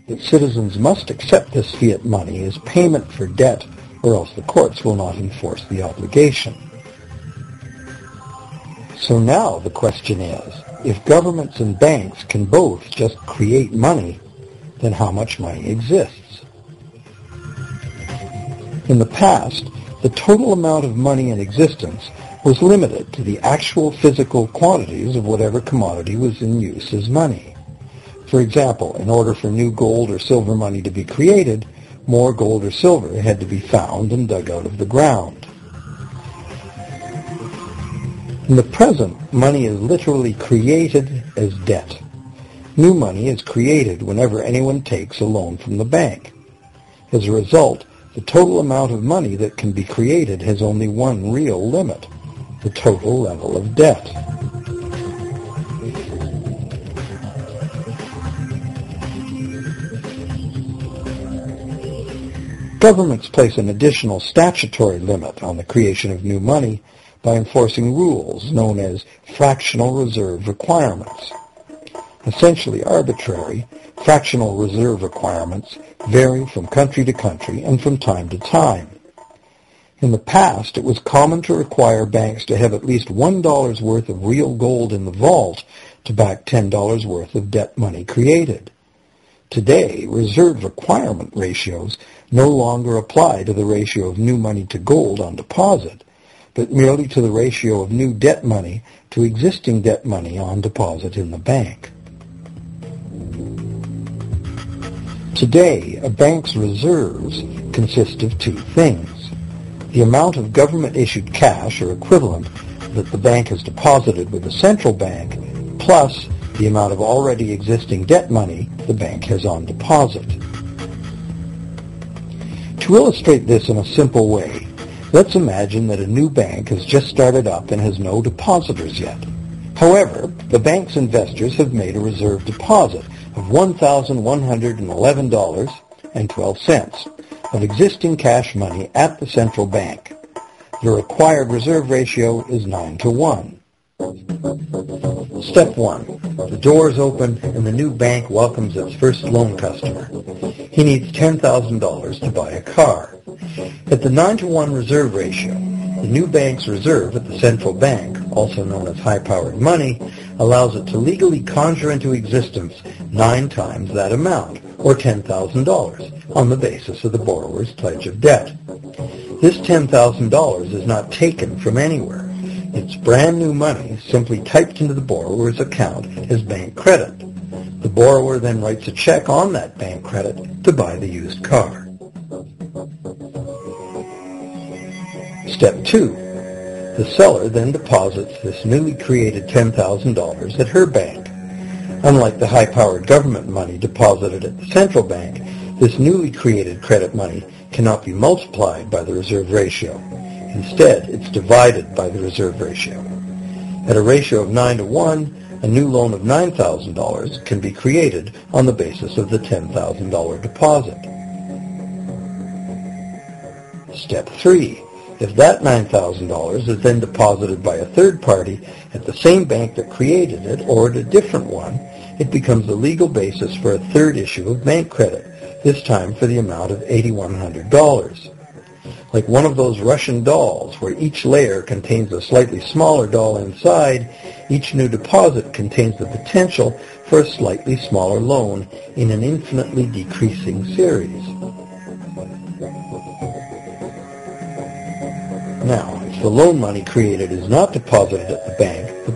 that citizens must accept this fiat money as payment for debt, or else the courts will not enforce the obligation. So now the question is, if governments and banks can both just create money, then how much money exists? In the past, the total amount of money in existence was limited to the actual physical quantities of whatever commodity was in use as money. For example, in order for new gold or silver money to be created, more gold or silver had to be found and dug out of the ground. In the present, money is literally created as debt. New money is created whenever anyone takes a loan from the bank. As a result, the total amount of money that can be created has only one real limit: the total level of debt. Governments place an additional statutory limit on the creation of new money by enforcing rules known as fractional reserve requirements. Essentially arbitrary, fractional reserve requirements vary from country to country and from time to time. In the past, it was common to require banks to have at least $1 worth of real gold in the vault to back $10 worth of debt money created. Today, reserve requirement ratios no longer apply to the ratio of new money to gold on deposit, but merely to the ratio of new debt money to existing debt money on deposit in the bank. Today, a bank's reserves consist of two things: the amount of government-issued cash or equivalent that the bank has deposited with the central bank, plus the amount of already existing debt money the bank has on deposit. To illustrate this in a simple way, let's imagine that a new bank has just started up and has no depositors yet. However, the bank's investors have made a reserve deposit of $1,111.12 of existing cash money at the central bank. The required reserve ratio is 9-to-1. Step 1. The doors open and the new bank welcomes its first loan customer. He needs $10,000 to buy a car. At the 9-to-1 reserve ratio, the new bank's reserve at the central bank, also known as high-powered money, allows it to legally conjure into existence 9 times that amount, or $10,000, on the basis of the borrower's pledge of debt. This $10,000 is not taken from anywhere. It's brand new money simply typed into the borrower's account as bank credit. The borrower then writes a check on that bank credit to buy the used car. Step 2. The seller then deposits this newly created $10,000 at her bank. Unlike the high-powered government money deposited at the central bank, this newly created credit money cannot be multiplied by the reserve ratio. Instead, it's divided by the reserve ratio. At a ratio of 9-to-1, a new loan of $9,000 can be created on the basis of the $10,000 deposit. Step 3. If that $9,000 is then deposited by a third party at the same bank that created it or at a different one, it becomes the legal basis for a third issue of bank credit, this time for the amount of $8,100. Like one of those Russian dolls where each layer contains a slightly smaller doll inside, each new deposit contains the potential for a slightly smaller loan in an infinitely decreasing series. Now, if the loan money created is not deposited at the bank, the